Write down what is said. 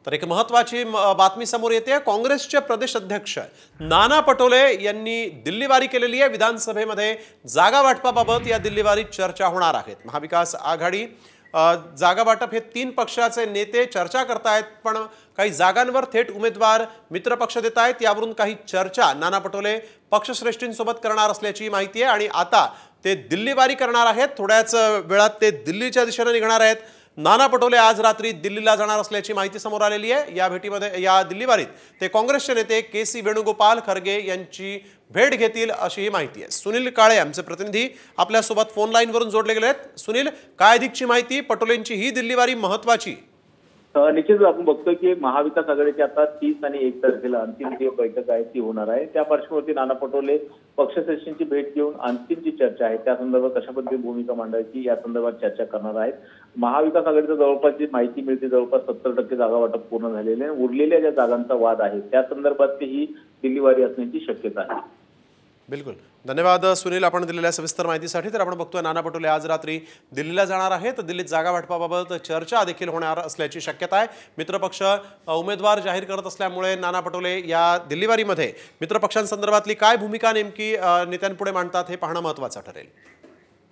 तर एक महत्त्वाची बातमी समोर येते। काँग्रेसचे प्रदेश अध्यक्ष नाना पटोले यांनी दिल्लीवारी केलेली आहे। विधानसभेमध्ये जागा वाटपाबाबत या दिल्लीवारीत चर्चा होणार आहे। महाविकास आघाडी जागा वाटप हे तीन पक्षाचे नेते चर्चा करतायत, पण काही जागांवर थेट उमेदवार मित्रपक्ष देत आहेत। यावरून काही चर्चा नाना पटोले पक्षश्रेष्ठींसोबत करणार असल्याची माहिती आहे आणि आता ते दिल्लीवारी करणार आहेत। थोड्याच वेळात ते दिल्लीच्या दिशेने निघणार आहेत। नाना पटोले आज रात्री दिल्लीला जाणार असल्याची माहिती समोर आलेली आहे। या भेटीमध्ये या दिल्लीवारीत ते काँग्रेसचे नेते के.सी. वेणुगोपाल खरगे यांची भेट घेतील अशी माहिती आहे। सुनील काळे आमचे प्रतिनिधी आपल्या सोबत फोन लाईन वरून जोडले गेले आहेत। सुनील, काय अधिकची माहिती? पटोलेंची ही दिल्लीवारी महत्त्वाची? निश्चितच आपण बघतोय की महाविकास आघाडीची आता 30 आणि 1 तारखेला अंतिम जी बैठक आहे ती होणार आहे। त्या पार्श्वभूमीवरती नाना पटोले पक्षश्रेष्ठींची भेट घेऊन अंतिम जी चर्चा आहे त्या संदर्भात कशा पद्धतीने भूमिका मांडायची या संदर्भात चर्चा करणार आहेत। महाविकास आघाडीचा जवळपास जी माहिती मिळते जवळपास 70% जागा वाटप पूर्ण झालेले आहे। उरलेल्या ज्या जागांचा वाद आहे त्या संदर्भात ही दिल्लीवारी असण्याची शक्यता आहे। बिल्कुल, धन्यवाद सुनील आपण दिलेल्या सविस्तर माहितीसाठी। तर आपण बघतोय नाना पटोले आज रात्री दिल्लीला जाणार आहेत। दिल्लीत जागा वाटपाबाबत चर्चा देखील होणार असल्याची शक्यता आहे। मित्रपक्ष उमेदवार जाहीर करत असल्यामुळे नाना पटोले या दिल्लीवारीमध्ये मित्रपक्षांसंदर्भातली काय भूमिका नेमकी नेत्यांपुढे मांडतात हे पाहणं महत्त्वाचं ठरेल।